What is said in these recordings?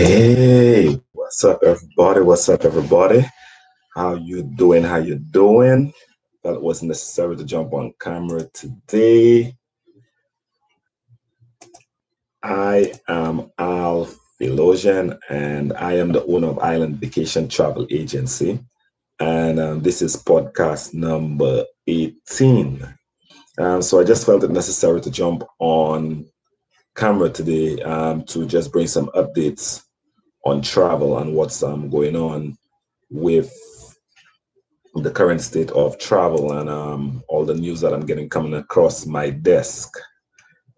Hey, what's up, everybody? What's up, everybody? How you doing? How you doing? Felt it was necessary to jump on camera today. I am Al Philosian, and I am the owner of Island Vacation Travel Agency. And this is podcast number 18. So I just felt it necessary to jump on camera today to just bring some updates on travel and what's going on with the current state of travel and all the news that I'm getting coming across my desk,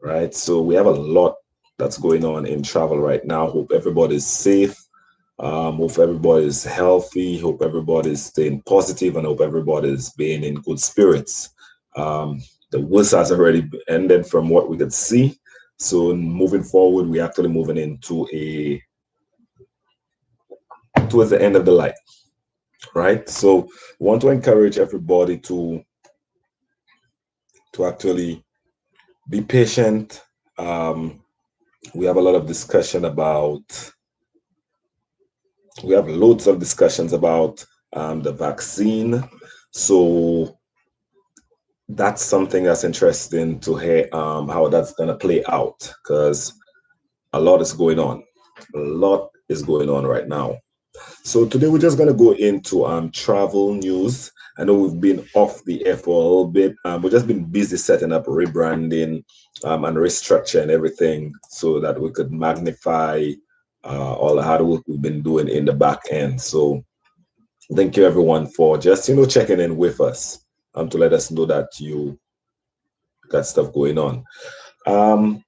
right? So we have a lot that's going on in travel right now. Hope everybody's safe. Hope everybody's healthy. Hope everybody's staying positive, and hope everybody's being in good spirits. The worst has already ended from what we could see. So moving forward, we're actually moving into a towards the end of the light, right? So want to encourage everybody to actually be patient. Um, we have a lot of discussion about, we have loads of discussions about the vaccine. So that's something that's interesting to hear how that's going to play out because a lot is going on. A lot is going on right now. So today we're just going to go into travel news. I know we've been off the air for a little bit. We've just been busy setting up rebranding and restructuring everything so that we could magnify all the hard work we've been doing in the back end. So thank you everyone for just checking in with us to let us know that you got stuff going on. Um,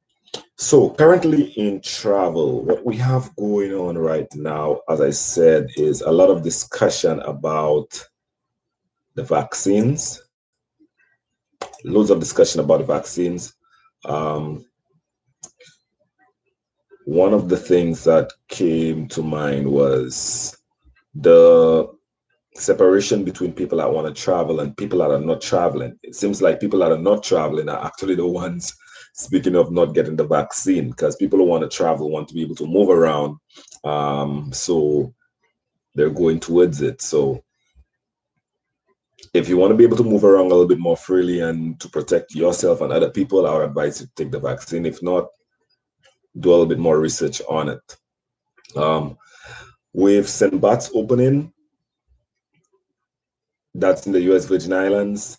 so currently in travel, what we have going on right now, as I said, is a lot of discussion about the vaccines, loads of discussion about the vaccines. Um, One of the things that came to mind was the separation between people that want to travel and people that are not traveling. It seems like people that are not traveling are actually the ones, speaking of not getting the vaccine, because people who want to travel want to be able to move around. So they're going towards it. So if you want to be able to move around a little bit more freely and to protect yourself and other people, I would advise you to take the vaccine. If not, do a little bit more research on it. With St. Bart's opening, that's in the US Virgin Islands,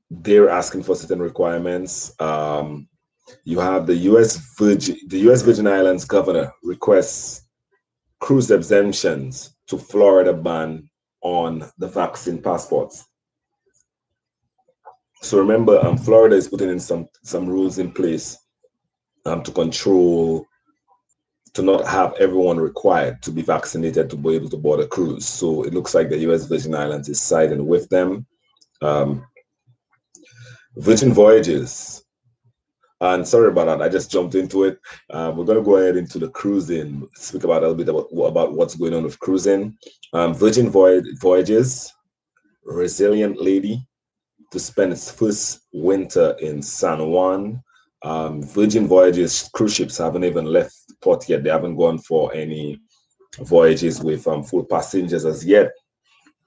they're asking for certain requirements. You have the US Virgin Islands governor requests cruise exemptions to Florida ban on the vaccine passports. So remember, Florida is putting in some rules in place to control, to not have everyone required to be vaccinated to be able to board a cruise. So it looks like the US Virgin Islands is siding with them. Um, Virgin Voyages, and sorry about that, I just jumped into it. We're going to go ahead into the cruising, speak about a little bit about what's going on with cruising. Virgin Voyages, Resilient Lady, to spend its first winter in San Juan. Virgin Voyages cruise ships haven't even left port yet. They haven't gone for any voyages with full passengers as yet.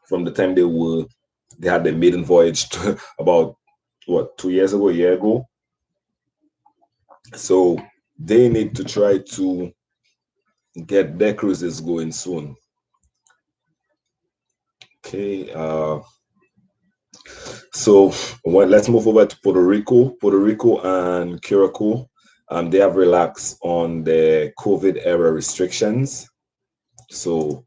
From the time they had their maiden voyage about what, 2 years ago, a year ago. So they need to try to get their cruises going soon. Okay. So let's move over to Puerto Rico. Puerto Rico and Curacao, they have relaxed on the COVID era restrictions. So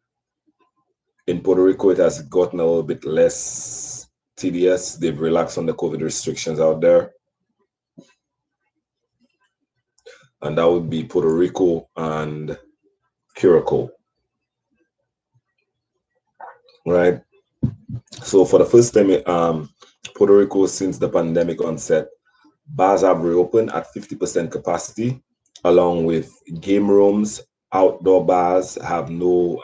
in Puerto Rico, it has gotten a little bit less tedious. They've relaxed on the COVID restrictions out there. And that would be Puerto Rico and Curacao. Right? So for the first time, Puerto Rico since the pandemic onset, bars have reopened at 50% capacity, along with game rooms. Outdoor bars have no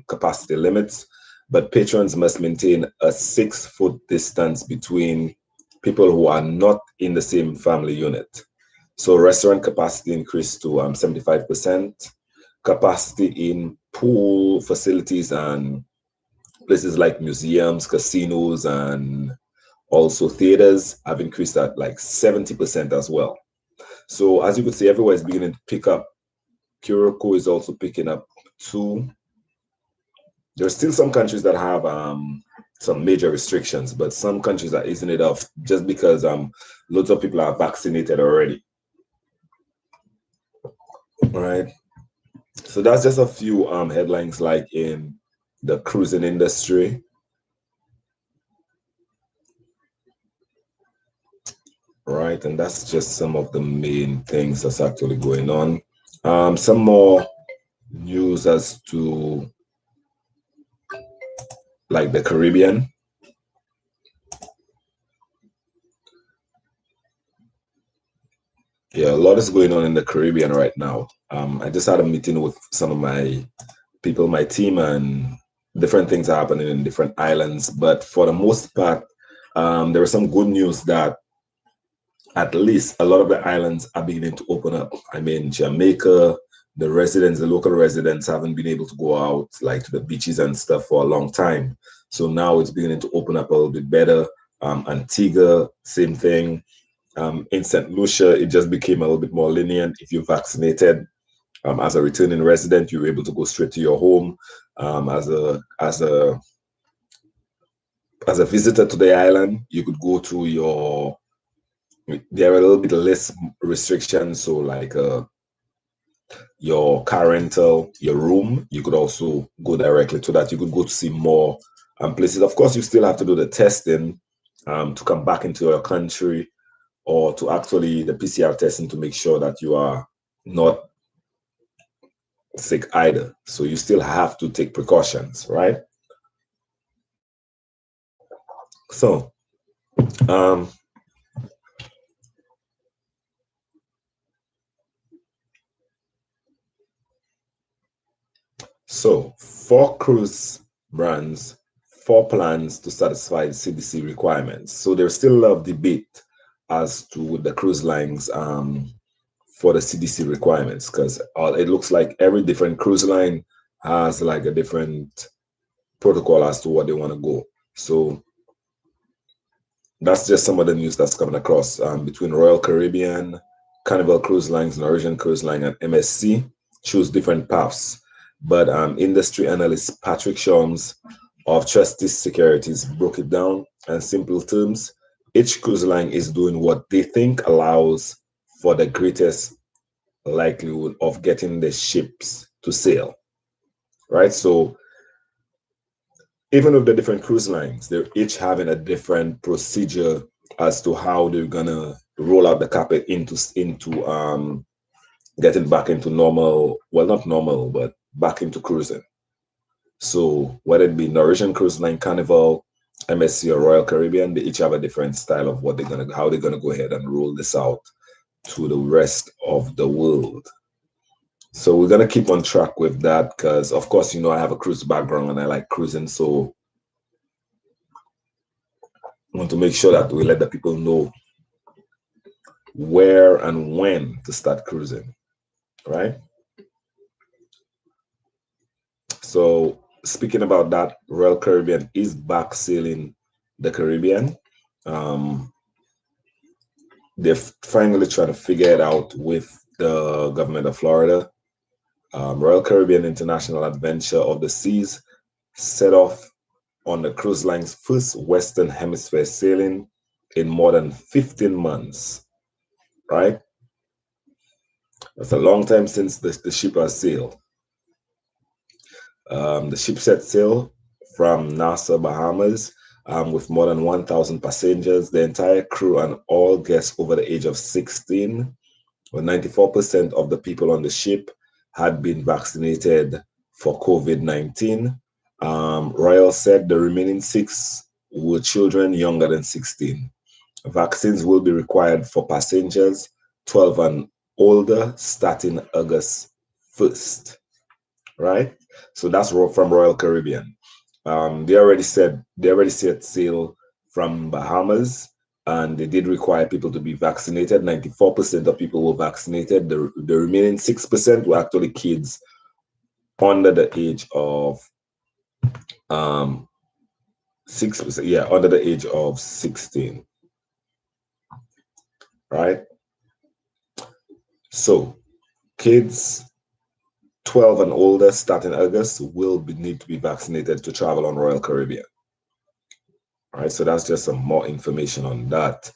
capacity limits, but patrons must maintain a 6-foot distance between people who are not in the same family unit. So restaurant capacity increased to 75%. capacity in pool facilities and places like museums, casinos, and also theaters have increased at like 70% as well. So as you could see, everywhere is beginning to pick up. Curacao is also picking up too. There's still some countries that have some major restrictions, but some countries are easing it off just because loads of people are vaccinated already. All right. So that's just a few headlines like in the cruising industry. Right, and that's just some of the main things that's actually going on. Some more news as to like the Caribbean. Yeah, a lot is going on in the Caribbean right now. I just had a meeting with some of my people, my team, and different things are happening in different islands. But for the most part, there was some good news that at least a lot of the islands are beginning to open up. I mean, Jamaica, the residents, the local residents haven't been able to go out like to the beaches and stuff for a long time. So now it's beginning to open up a little bit better. Antigua, same thing. In St. Lucia, it just became a little bit more lenient. If you're vaccinated, as a returning resident, you're able to go straight to your home. As a visitor to the island, you could go to your. There are a little bit less restrictions, so like your car rental, your room, you could also go directly to that. You could go to see more places. Of course, you still have to do the testing to come back into your country, or to actually the PCR testing to make sure that you are not sick either. So you still have to take precautions, right? So, um, four cruise brands, four plans to satisfy the CDC requirements. So there's still a lot of debate as to the cruise lines for the CDC requirements, because it looks like every different cruise line has like a different protocol as to what they want to go. So that's just some of the news that's coming across between Royal Caribbean, Carnival Cruise Lines, Norwegian Cruise Line, and MSC choose different paths. But industry analyst Patrick Shawms of Trustees Securities broke it down in simple terms. Each cruise line is doing what they think allows for the greatest likelihood of getting the ships to sail, right? So even with the different cruise lines, they're each having a different procedure as to how they're gonna roll out the carpet into getting back into normal, well, not normal, but back into cruising. So whether it be Norwegian Cruise Line, Carnival, MSC, or Royal Caribbean, they each have a different style of how they're gonna go ahead and roll this out to the rest of the world. So we're gonna keep on track with that because, of course, I have a cruise background and I like cruising, so I want to make sure that we let the people know where and when to start cruising, right? So speaking about that, Royal Caribbean is back sailing the Caribbean. They're finally trying to figure it out with the government of Florida. Royal Caribbean International Adventure of the Seas set off on the cruise line's first Western Hemisphere sailing in more than 15 months, right? That's a long time since the ship has sailed. The ship set sail from Nassau, Bahamas, with more than 1,000 passengers. The entire crew and all guests over the age of 16, or 94% of the people on the ship had been vaccinated for COVID-19. Royal said the remaining 6 were children younger than 16. Vaccines will be required for passengers 12 and older starting August 1st, right? So that's from Royal Caribbean. They already set sail from Bahamas, and they did require people to be vaccinated. 94% of people were vaccinated. The remaining 6% were actually kids under the age of 6%, yeah, under the age of 16, right? So kids 12 and older starting August will need to be vaccinated to travel on Royal Caribbean. All right, so that's just some more information on that.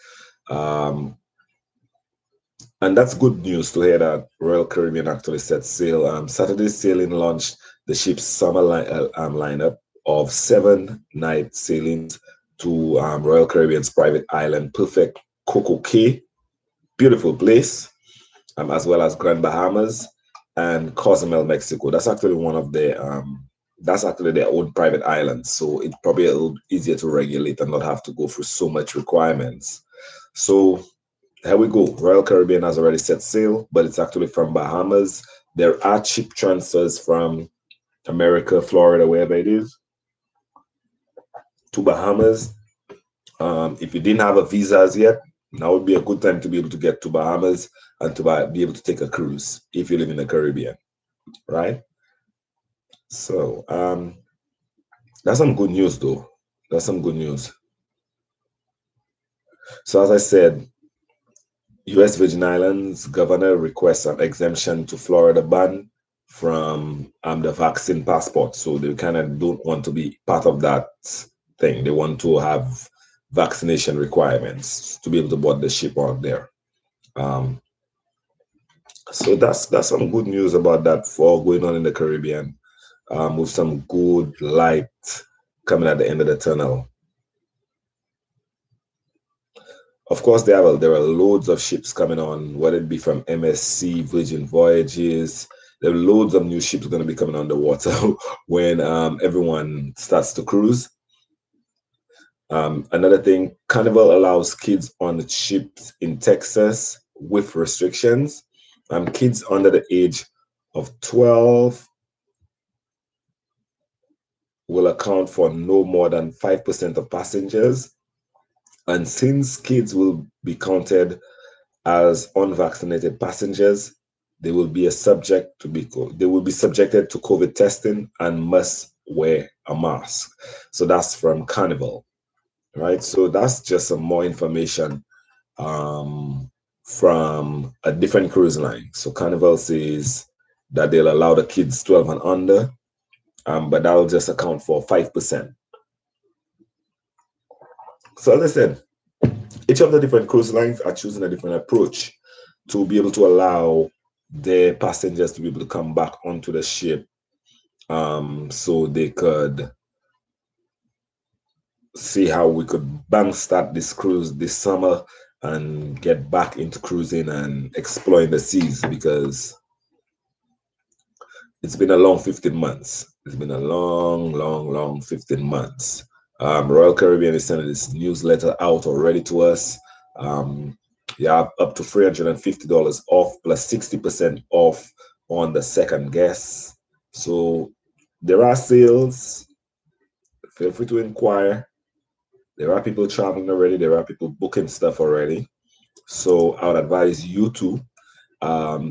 And that's good news to hear that Royal Caribbean actually set sail. Saturday sailing launched the ship's summer lineup of 7-night sailings to Royal Caribbean's private island, Perfect Coco Cay, beautiful place, as well as Grand Bahamas and Cozumel, Mexico. That's actually one of the that's actually their own private island, so it's probably a little easier to regulate and not have to go through so much requirements. So here we go. Royal Caribbean has already set sail, but it's actually from Bahamas. There are cheap transfers from America, Florida, wherever it is, to Bahamas. If you didn't have a visa as yet, now would be a good time to be able to get to Bahamas and to be able to take a cruise if you live in the Caribbean, right? So that's some good news, though. That's some good news. So as I said, U.S. Virgin Islands governor requests an exemption to Florida ban from the vaccine passport. So they kind of don't want to be part of that thing. They want to have vaccination requirements to be able to board the ship out there. So that's some good news about that for going on in the Caribbean, with some good light coming at the end of the tunnel. Of course, there are loads of ships coming on, whether it be from MSC, Virgin Voyages. There are loads of new ships going to be coming on the water when everyone starts to cruise. Another thing, Carnival allows kids on the ships in Texas with restrictions. Kids under the age of 12 will account for no more than 5% of passengers. And since kids will be counted as unvaccinated passengers, they will be subjected to COVID testing and must wear a mask. So that's from Carnival, right? So that's just some more information from a different cruise line. So Carnival says that they'll allow the kids 12 and under, but that'll just account for 5%. So as I said, each of the different cruise lines are choosing a different approach to be able to allow their passengers to be able to come back onto the ship, so they could see how we could bang start this cruise this summer and get back into cruising and exploring the seas, because it's been a long 15 months. It's been a long 15 months. Royal Caribbean is sending this newsletter out already to us. You have up to $350 off plus 60% off on the second guess. So there are sales. Feel free to inquire. There are people traveling already. There are people booking stuff already. So I would advise you to.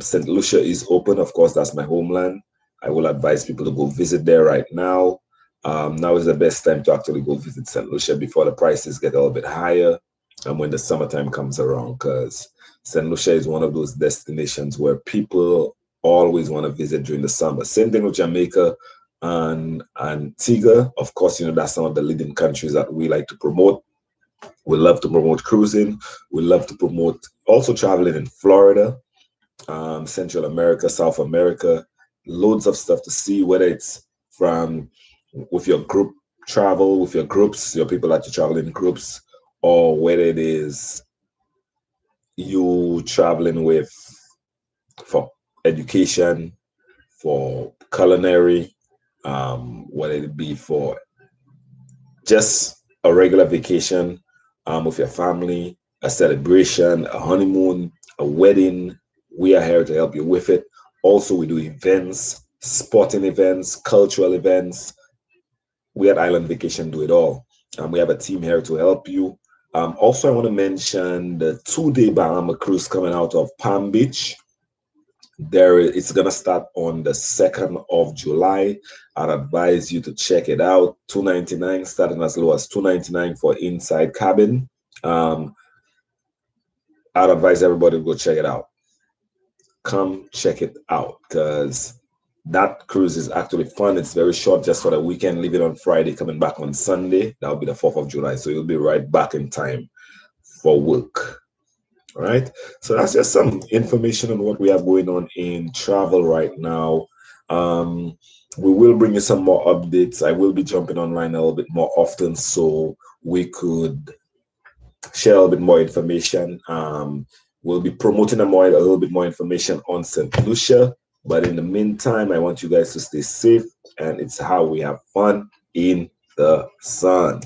St. Lucia is open. Of course, that's my homeland. I will advise people to go visit there right now. Now is the best time to actually go visit St. Lucia before the prices get a little bit higher and when the summertime comes around, because St. Lucia is one of those destinations where people always want to visit during the summer. Same thing with Jamaica and Antigua. Of course, that's some of the leading countries that we like to promote. We love to promote cruising. We love to promote also traveling in Florida, Central America, South America. Loads of stuff to see, whether it's from with your group travel, with your groups, your people that you travel in groups, or whether it is you traveling with for education, for culinary, whether it be for just a regular vacation with your family, a celebration, a honeymoon, a wedding. We are here to help you with it. Also, we do events, sporting events, cultural events. We at Island Vacation do it all. We have a team here to help you. Also, I want to mention the 2-day Bahama cruise coming out of Palm Beach. It's gonna start on the 2nd of July. I'd advise you to check it out. $2.99, starting as low as $2.99 for inside cabin. I'd advise everybody to go check it out. Come check it out because that cruise is actually fun. It's very short, just for the weekend, leaving on Friday, coming back on Sunday. That'll be the 4th of July. So you'll be right back in time for work. All right. So that's just some information on what we have going on in travel right now. We will bring you some more updates. I will be jumping online a little bit more often so we could share a little bit more information. We'll be promoting a little bit more information on St. Lucia. But in the meantime, I want you guys to stay safe, and it's how we have fun in the sun.